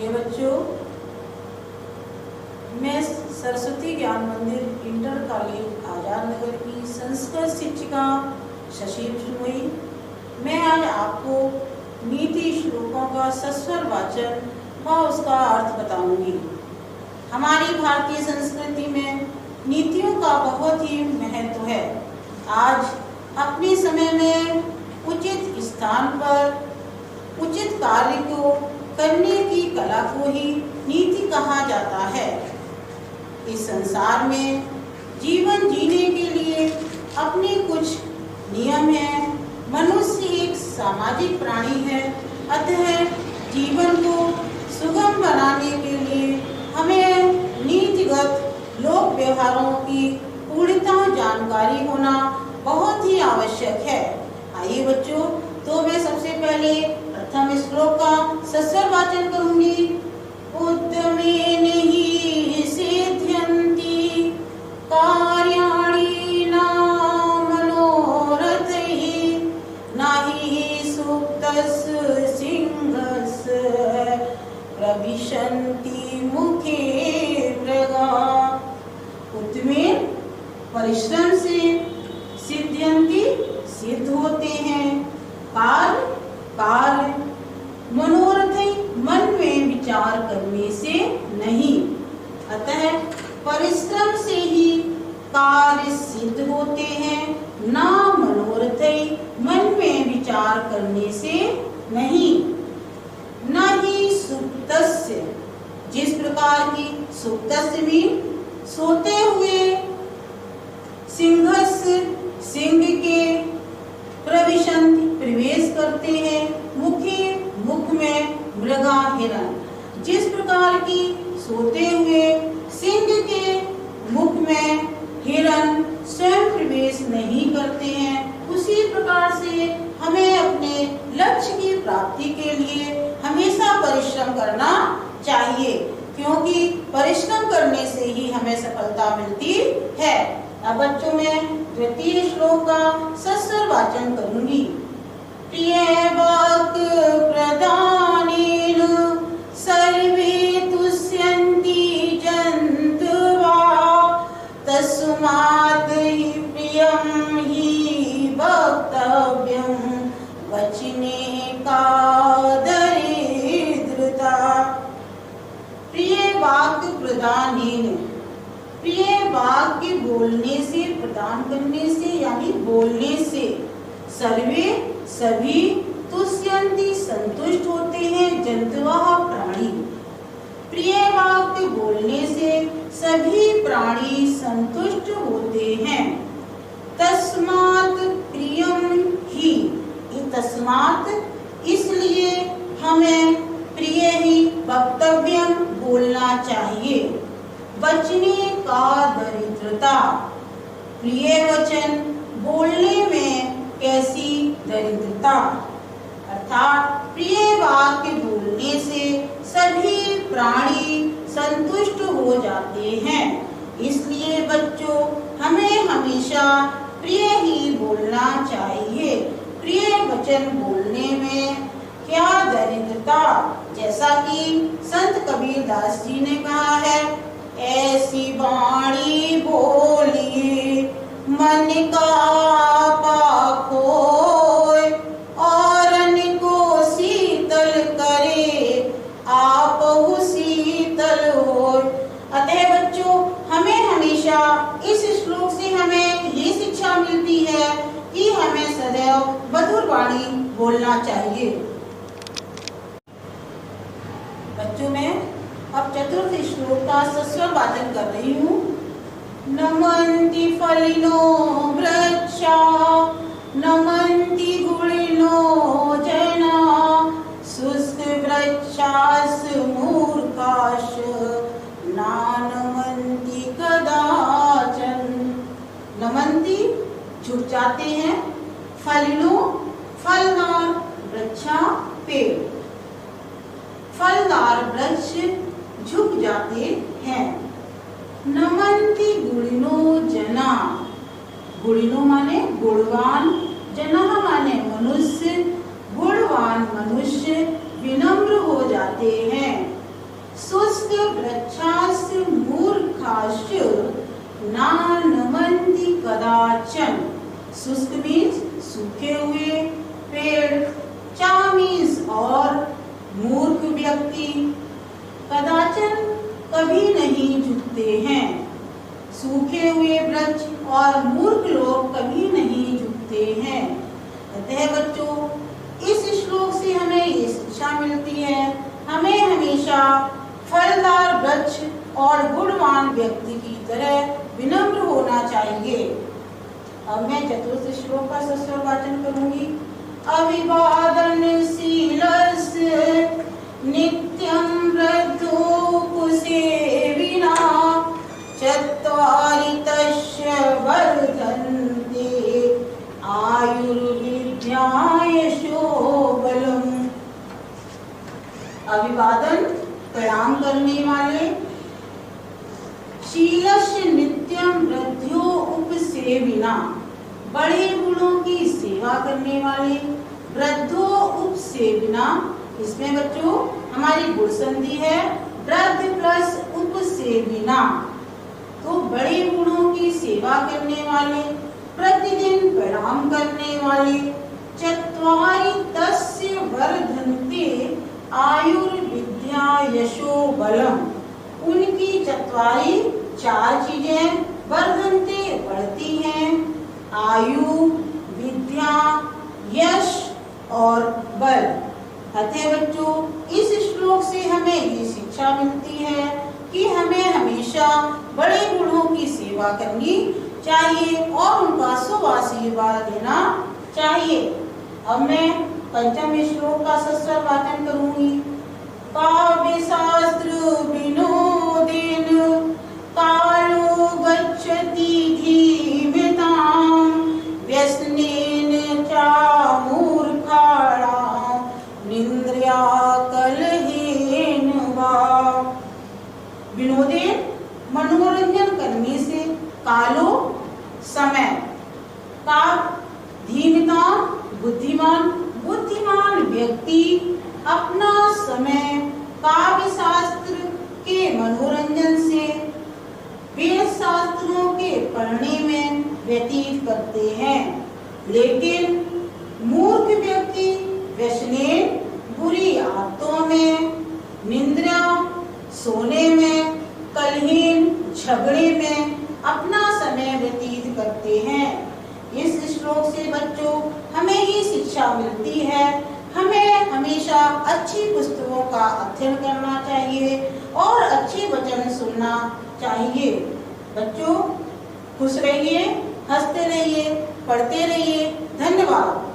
प्रिय बच्चों, मैं सरस्वती ज्ञान मंदिर इंटर कॉलेज आजाद नगर की संस्कृत शिक्षिका शशि बिश्नोई। मैं आज आपको नीति श्लोकों का सस्वर वाचन व उसका अर्थ बताऊंगी। हमारी भारतीय संस्कृति में नीतियों का बहुत ही महत्व है। आज अपने समय में उचित स्थान पर उचित कार्य को करने की कला को ही नीति कहा जाता है। इस संसार में जीवन जीने के लिए अपने कुछ नियम हैं। मनुष्य एक सामाजिक प्राणी है, अतः जीवन को सुगम बनाने के लिए हमें नीतिगत लोक व्यवहारों की पूर्णतः जानकारी होना बहुत ही आवश्यक है। आइए बच्चों, तो मैं सबसे पहले प्रथम श्लोक का सस्वर वाचन करूंगी। उद्यमेन हि सिद्ध्यन्ति कार्याणि न मनोरथैः नहि सुप्तस्य सिंहस्य प्रविशन्ति मुखे मृगाः। उद्यमेन परिश्रम से सिद्ध्यन्ति सिद्ध होते हैं, कार्य मनोरथ मन में विचार करने से नहीं। अतः परिश्रम से ही कार्य सिद्ध होते हैं, ना मनोरथ मन में विचार करने से नहीं। न ही सुप्तस्य, जिस प्रकार की सुप्तस्य भी सोते हुए सिंहस्य सिंह के प्रविशन्ति प्रवेश करते हैं, मुख में मृगा हिरण, जिस प्रकार की सोते हुए सिंह के मुख में हिरण स्वयं प्रवेश नहीं करते हैं, उसी प्रकार से हमें अपने लक्ष्य की प्राप्ति के लिए हमेशा परिश्रम करना चाहिए, क्योंकि परिश्रम करने से ही हमें सफलता मिलती है। अब बच्चों में द्वितीय श्लोक का सस्वर वाचन करूंगी। प्रिय वाक् प्रदानेन सर्वे तुष्यन्ति जन्तवः तस्मात् हि प्रियं हि वक्तव्यं वचने का दरिद्रता। प्रिय वाक् प्रदानेन, प्रिय वाक्य बोलने से, प्रदान करने से यानी बोलने से, सर्वे सभी तुष्यन्ति संतुष्ट होते हैं, जन्तवः प्राणी। प्रिय वाक्य बोलने से सभी प्राणी संतुष्ट होते हैं। तस्मात् प्रियं ही, तस्मात् इसलिए हमें प्रिय ही वक्तव्यम बोलना चाहिए। वचने का दरिद्रता, प्रिय वचन बोलने में कैसी दरिद्रता, अर्थात प्रिय वाक्य बोलने से सभी प्राणी संतुष्ट हो जाते हैं। इसलिए बच्चों, हमें हमेशा प्रिय ही बोलना चाहिए। प्रिय वचन बोलने में क्या दरिद्रता, जैसा कि संत कबीर दास जी ने कहा है, ऐसी वाणी बोलिए मन का आपा खोए, औरन को शीतल करे आपहु शीतल होए। अतः बच्चों, हमें हमेशा इस श्लोक से हमें ये शिक्षा मिलती है कि हमें सदैव मधुर वाणी बोलना चाहिए। बच्चों, मैं अब चतुर्थ श्लोक का सस्वर वाचन कर रही हूँ। नमन्ति फलिनो वृक्षा नमन्ति गुणिनो जना शुष्क वृक्षास मूर्खाश नानमन्ति कदाचन। नमन्ति झुक जाते हैं, फलिनो फलदार वृक्षा पेड़, फलदार वृक्ष झुक जाते हैं। नमन्ति गुणिनो जना, गुणिनो माने गुणवान, जना माने मनुष्य, गुणवान मनुष्य विनम्र हो जाते हैं। शुष्क वृक्षास्य मूर्खाश्च न नमन्ति कदाचन। शुष्क मीन्स सूखे हुए पेड़, चा मीन्स और, मूर्ख व्यक्ति, कदाचन कभी नहीं झुकते हैं। सूखे हुए वृक्ष और मूर्ख लोग कभी नहीं झुकते हैं। अतः बच्चों, इस श्लोक से हमें ये शिक्षा मिलती है, हमें हमेशा फलदार वृक्ष और गुणवान व्यक्ति की तरह विनम्र होना चाहिए। अब मैं चतुर्थ श्लोक का सस्वर वाचन करूंगी। अभिवादनशीलस्य नित्यं वृद्धोपसेविना चत्वारि तस्य वर्धन्ते आयुर्विद्यायशो बलम्। अभिवादन प्रणाम करने वाले, शीलस्य नित्यं वृद्धो उपसेविना बड़े गुणों की सेवा करने वाले, वृद्धो उपसेविना, इसमें बच्चों हमारी गुण संधि है वृद्ध प्लस उपसेविना, तो बड़े गुणों की सेवा करने वाले, प्रतिदिन प्रणाम करने वाले, चत्वारि तस्य वर्धन्ते आयुर्विद्या यशो बलम, उनकी चत्वारि चार चीजें वर्धन्ते बढ़ती हैं, आयु, विद्या, यश और बल। अतः बच्चों, इस श्लोक से हमें ये शिक्षा मिलती है कि हमें हमेशा बड़े गुणों की सेवा करनी चाहिए और उनका शुभ आशीर्वाद लेना चाहिए। अब मैं पंचम श्लोक का सस्वर वाचन करूंगी। काव्य शास्त्र विनोदेन कालो गच्छति धीमितां व्यसनेन च मूर्खाणां निन्द्रया कलहेन वा। विनोदेन मनोरंजन करने से, कालो समय, का धीमिता बुद्धिमान, बुद्धिमान व्यक्ति अपना समय काव्य शास्त्र के मनोरंजन से, वेद शास्त्रों के पढ़ने में व्यतीत करते हैं। लेकिन मूर्ख व्यक्ति व्यसने बुरी आदतों में, निंद्रा सोने में, कलहीन झगड़े में अपना समय व्यतीत करते हैं। इस श्लोक से बच्चों हमें ये शिक्षा मिलती है, हमें हमेशा अच्छी पुस्तकों का अध्ययन करना चाहिए और अच्छे वचन सुनना चाहिए। बच्चों खुश रहिए, हंसते रहिए, पढ़ते रहिए। धन्यवाद।